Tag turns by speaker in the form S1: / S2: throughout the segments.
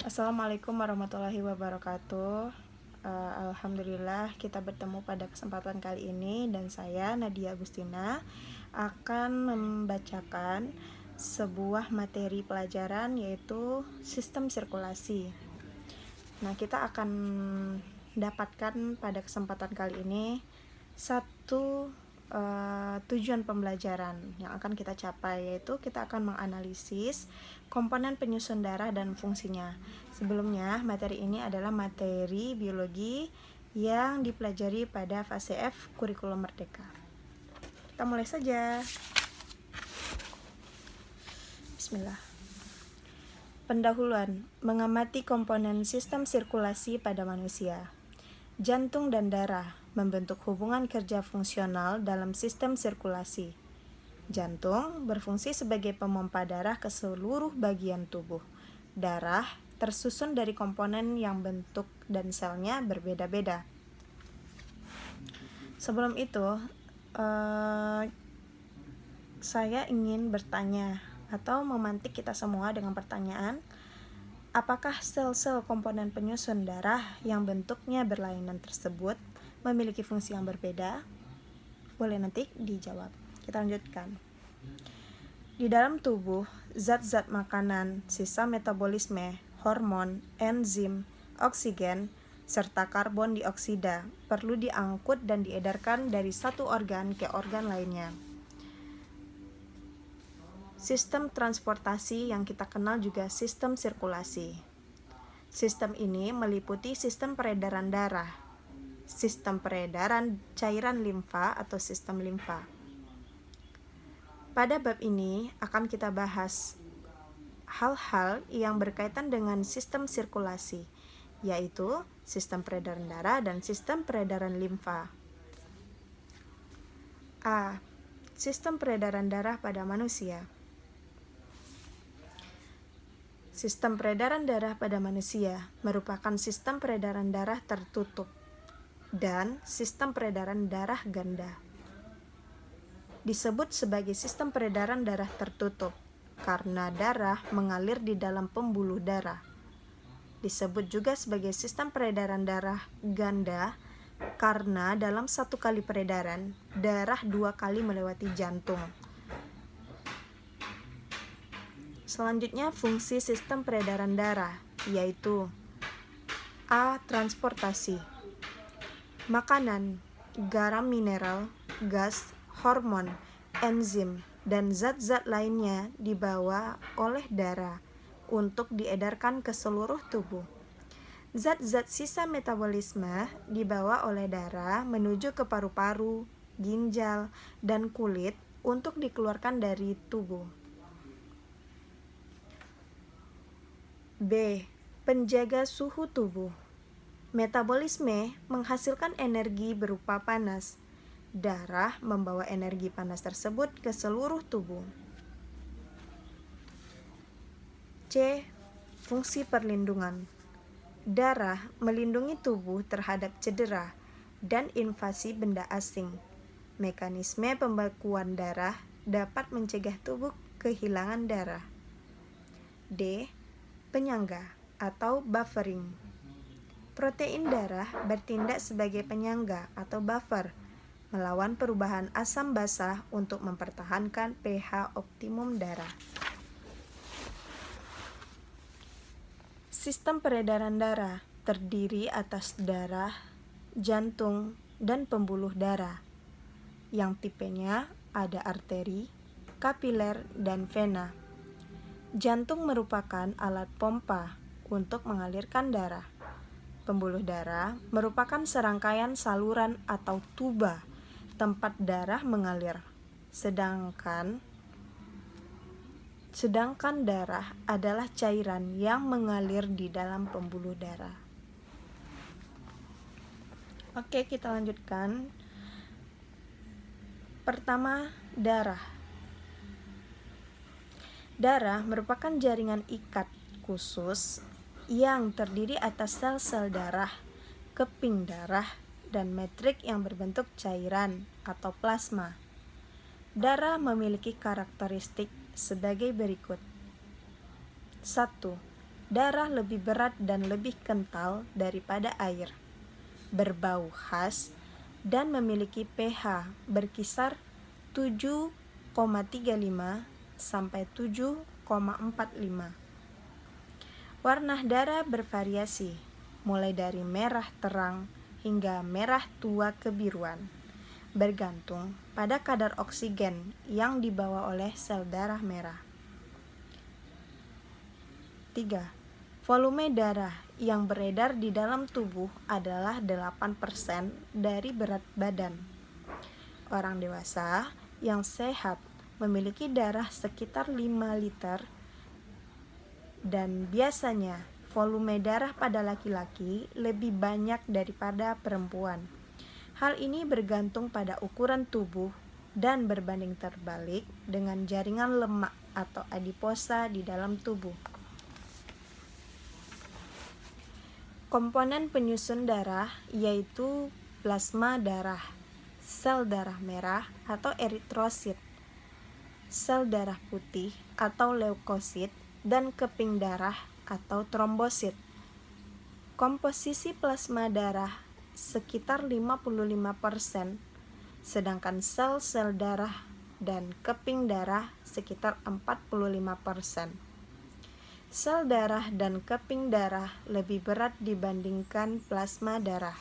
S1: Assalamualaikum warahmatullahi wabarakatuh. Alhamdulillah kita bertemu pada kesempatan kali ini dan saya Nadia Agustina akan membacakan sebuah materi pelajaran yaitu sistem sirkulasi. Nah, kita akan dapatkan pada kesempatan kali ini satu tujuan pembelajaran yang akan kita capai, yaitu kita akan menganalisis komponen penyusun darah dan fungsinya. Sebelumnya, materi ini adalah materi biologi yang dipelajari pada fase F kurikulum merdeka. Kita mulai saja. Bismillah. Pendahuluan, mengamati komponen sistem sirkulasi pada manusia. Jantung dan darah membentuk hubungan kerja fungsional dalam sistem sirkulasi. Jantung berfungsi sebagai pemompa darah ke seluruh bagian tubuh. Darah tersusun dari komponen yang bentuk dan selnya berbeda-beda. Sebelum itu, saya ingin bertanya atau memantik kita semua dengan pertanyaan, apakah sel-sel komponen penyusun darah yang bentuknya berlainan tersebut memiliki fungsi yang berbeda? Boleh nanti dijawab. Kita lanjutkan. Di dalam tubuh, zat-zat makanan, sisa metabolisme, hormon, enzim, oksigen, serta karbon dioksida perlu diangkut dan diedarkan dari satu organ ke organ lainnya. Sistem transportasi yang kita kenal juga sistem sirkulasi. Sistem ini meliputi sistem peredaran darah, sistem peredaran cairan limfa atau sistem limfa. Pada bab ini akan kita bahas hal-hal yang berkaitan dengan sistem sirkulasi, yaitu sistem peredaran darah dan sistem peredaran limfa. A. Sistem peredaran darah pada manusia. Sistem peredaran darah pada manusia merupakan sistem peredaran darah tertutup dan sistem peredaran darah ganda. Disebut sebagai sistem peredaran darah tertutup karena darah mengalir di dalam pembuluh darah. Disebut juga sebagai sistem peredaran darah ganda karena dalam satu kali peredaran, darah 2 kali melewati jantung. Selanjutnya, fungsi sistem peredaran darah, yaitu A. Transportasi. Makanan, garam mineral, gas, hormon, enzim, dan zat-zat lainnya dibawa oleh darah untuk diedarkan ke seluruh tubuh. Zat-zat sisa metabolisme dibawa oleh darah menuju ke paru-paru, ginjal, dan kulit untuk dikeluarkan dari tubuh. B. Penjaga suhu tubuh. Metabolisme menghasilkan energi berupa panas. Darah membawa energi panas tersebut ke seluruh tubuh. C. Fungsi perlindungan. Darah melindungi tubuh terhadap cedera dan invasi benda asing. Mekanisme pembekuan darah dapat mencegah tubuh kehilangan darah. D. Penyangga atau buffering. Protein darah bertindak sebagai penyangga atau buffer, melawan perubahan asam basa untuk mempertahankan pH optimum darah. Sistem peredaran darah terdiri atas darah, jantung, dan pembuluh darah, yang tipenya ada arteri, kapiler, dan vena. Jantung merupakan alat pompa untuk mengalirkan darah. Pembuluh darah merupakan serangkaian saluran atau tuba tempat darah mengalir. Sedangkan darah adalah cairan yang mengalir di dalam pembuluh darah. Oke, kita lanjutkan. Pertama, darah. Darah merupakan jaringan ikat khusus yang terdiri atas sel-sel darah, keping darah, dan metrik yang berbentuk cairan atau plasma. Darah memiliki karakteristik sebagai berikut. 1. darah lebih berat dan lebih kental daripada air, berbau khas, dan memiliki pH berkisar 7,35 sampai 7,45. Warna darah bervariasi, mulai dari merah terang hingga merah tua kebiruan, bergantung pada kadar oksigen yang dibawa oleh sel darah merah. 3. Volume darah yang beredar di dalam tubuh adalah 8% dari berat badan. Orang dewasa yang sehat memiliki darah sekitar 5 liter dan biasanya volume darah pada laki-laki lebih banyak daripada perempuan. Hal ini bergantung pada ukuran tubuh dan berbanding terbalik dengan jaringan lemak atau adiposa di dalam tubuh. Komponen penyusun darah yaitu plasma darah, sel darah merah atau eritrosit, sel darah putih atau leukosit, dan keping darah atau trombosit. Komposisi plasma darah sekitar 55%, sedangkan sel-sel darah dan keping darah sekitar 45%. Sel darah dan keping darah lebih berat dibandingkan plasma darah,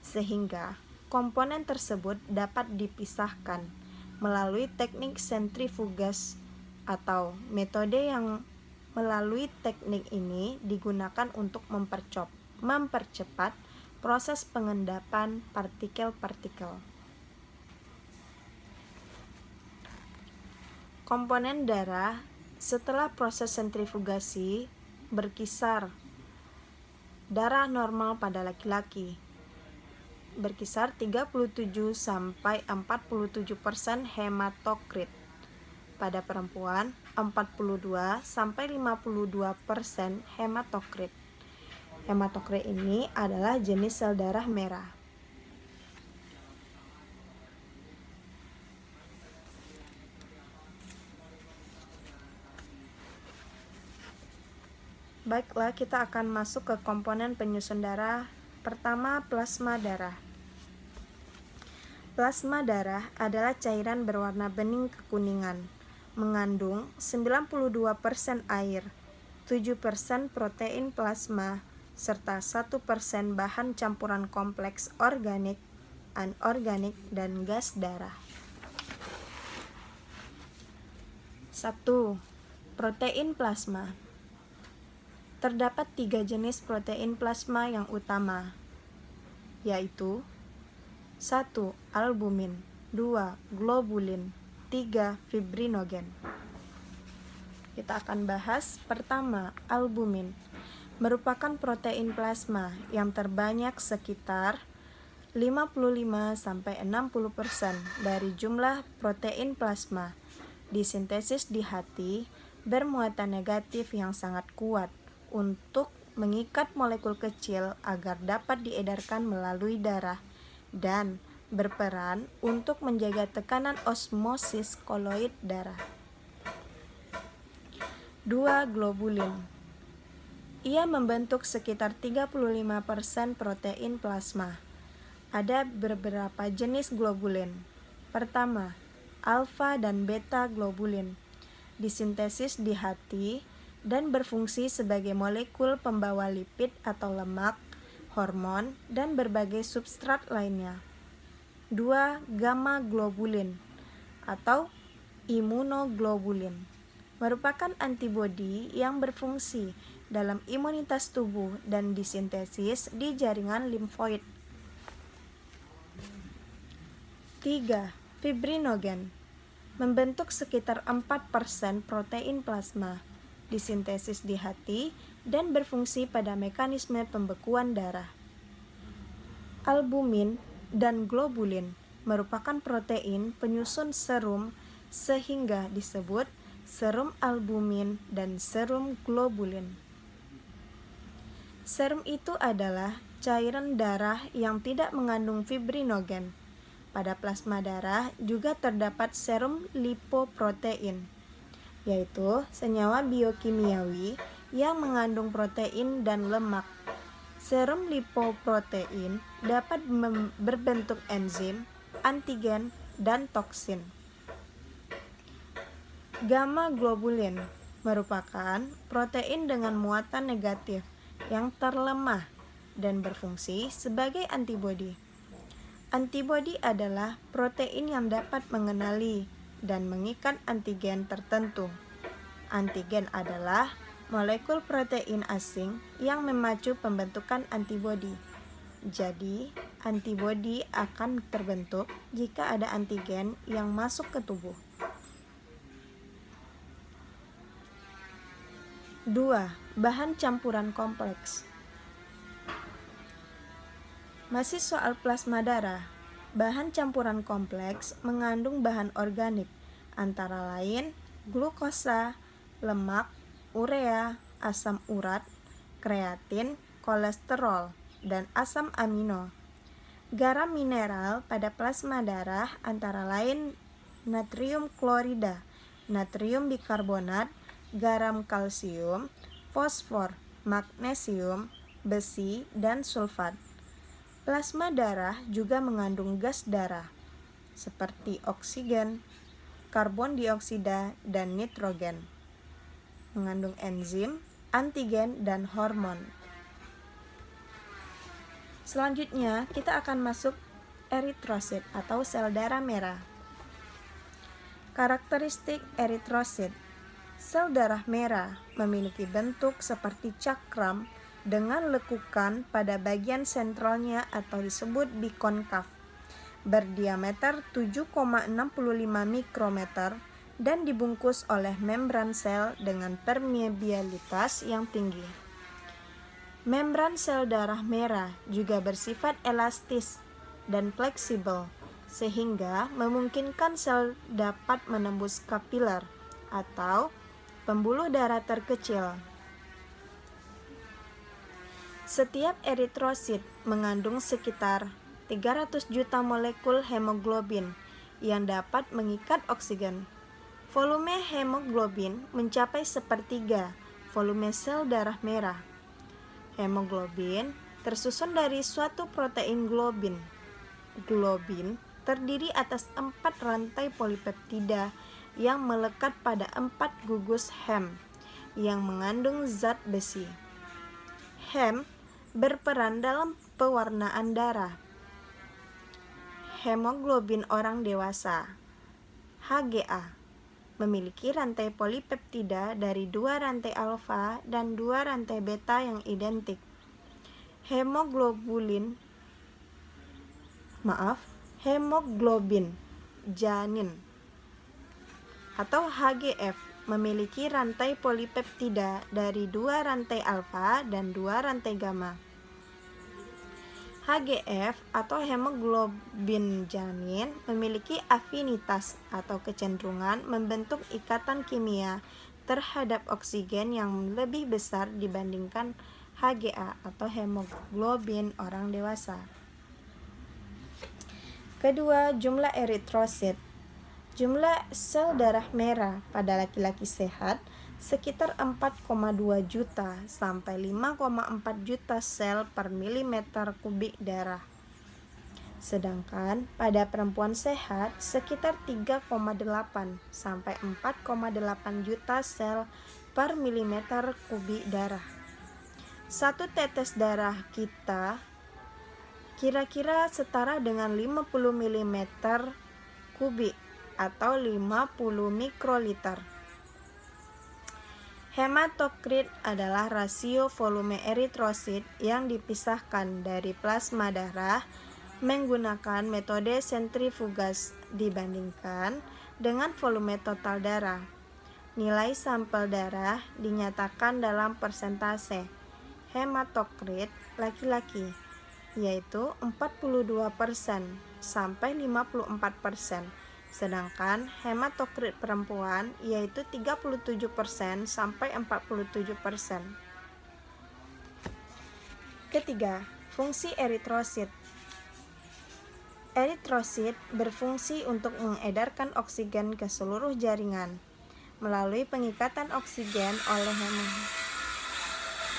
S1: sehingga komponen tersebut dapat dipisahkan melalui teknik sentrifugas atau metode yang melalui teknik ini digunakan untuk mempercepat proses pengendapan partikel-partikel. Komponen darah setelah proses sentrifugasi berkisar darah normal pada laki-laki berkisar 37 sampai 47% hematokrit. Pada perempuan 42 sampai 52% hematokrit. Hematokrit ini adalah jenis sel darah merah. Baiklah, kita akan masuk ke komponen penyusun darah. Pertama, plasma darah. Plasma darah adalah cairan berwarna bening kekuningan, mengandung 92% air, 7% protein plasma, serta 1% bahan campuran kompleks organik, anorganik, dan gas darah. 1. Protein plasma. Terdapat 3 jenis protein plasma yang utama, yaitu 1. Albumin, 2. Globulin, 3. Fibrinogen. Kita akan bahas pertama, albumin. Merupakan protein plasma yang terbanyak sekitar 55-60% dari jumlah protein plasma. Disintesis di hati bermuatan negatif yang sangat kuat untuk mengikat molekul kecil agar dapat diedarkan melalui darah dan berperan untuk menjaga tekanan osmosis koloid darah. 2. Globulin. Ia membentuk sekitar 35% protein plasma. Ada beberapa jenis globulin. Pertama, alfa dan beta globulin. Disintesis di hati dan berfungsi sebagai molekul pembawa lipid atau lemak, hormon, dan berbagai substrat lainnya. 2. Gamma globulin atau imunoglobulin merupakan antibodi yang berfungsi dalam imunitas tubuh dan disintesis di jaringan limfoid. 3. Fibrinogen membentuk sekitar 4% protein plasma, disintesis di hati, dan berfungsi pada mekanisme pembekuan darah. Albumin dan globulin merupakan protein penyusun serum sehingga disebut serum albumin dan serum globulin. Serum itu adalah cairan darah yang tidak mengandung fibrinogen. Pada plasma darah juga terdapat serum lipoprotein, yaitu senyawa biokimiawi yang mengandung protein dan lemak. Serum lipoprotein dapat berbentuk enzim, antigen, dan toksin. Gamma globulin merupakan protein dengan muatan negatif yang terlemah dan berfungsi sebagai antibodi. Antibodi adalah protein yang dapat mengenali dan mengikat antigen tertentu. Antigen adalah molekul protein asing yang memacu pembentukan antibodi. Jadi, antibodi akan terbentuk jika ada antigen yang masuk ke tubuh. 2. Bahan campuran kompleks. Masih soal plasma darah. Bahan campuran kompleks mengandung bahan organik, antara lain glukosa, lemak, urea, asam urat, kreatin, kolesterol, dan asam amino. Garam mineral pada plasma darah antara lain natrium klorida, natrium bikarbonat, garam kalsium, fosfor, magnesium, besi, dan sulfat. Plasma darah juga mengandung gas darah, seperti oksigen, karbon dioksida, dan nitrogen. Mengandung enzim, antigen, dan hormon. Selanjutnya, kita akan masuk eritrosit atau sel darah merah. Karakteristik eritrosit. Sel darah merah memiliki bentuk seperti cakram dengan lekukan pada bagian sentralnya atau disebut bikonkav, berdiameter 7,65 mikrometer dan dibungkus oleh membran sel dengan permeabilitas yang tinggi. Membran sel darah merah juga bersifat elastis dan fleksibel, sehingga memungkinkan sel dapat menembus kapiler atau pembuluh darah terkecil. Setiap eritrosit mengandung sekitar 300 juta molekul hemoglobin yang dapat mengikat oksigen. Volume hemoglobin mencapai sepertiga volume sel darah merah. Hemoglobin tersusun dari suatu protein globin. Globin terdiri atas 4 rantai polipeptida yang melekat pada 4 gugus hem yang mengandung zat besi. Hem berperan dalam pewarnaan darah. Hemoglobin orang dewasa HGA memiliki rantai polipeptida dari 2 rantai alfa dan 2 rantai beta yang identik. Hemoglobin janin atau HGF memiliki rantai polipeptida dari 2 rantai alfa dan 2 rantai gamma. HGF atau hemoglobin janin memiliki afinitas atau kecenderungan membentuk ikatan kimia terhadap oksigen yang lebih besar dibandingkan HGA atau hemoglobin orang dewasa. Kedua, jumlah eritrosit. Jumlah sel darah merah pada laki-laki sehat sekitar 4,2 juta sampai 5,4 juta sel per milimeter kubik darah. Sedangkan pada perempuan sehat sekitar 3,8 sampai 4,8 juta sel per milimeter kubik darah. Satu tetes darah kita kira-kira setara dengan 50 mm kubik atau 50 mikroliter. Hematokrit adalah rasio volume eritrosit yang dipisahkan dari plasma darah menggunakan metode sentrifugas dibandingkan dengan volume total darah. Nilai sampel darah dinyatakan dalam persentase hematokrit laki-laki, yaitu 42% sampai 54%. Sedangkan hematokrit perempuan yaitu 37% sampai 47%. Ketiga, fungsi eritrosit. Eritrosit berfungsi untuk mengedarkan oksigen ke seluruh jaringan melalui pengikatan oksigen oleh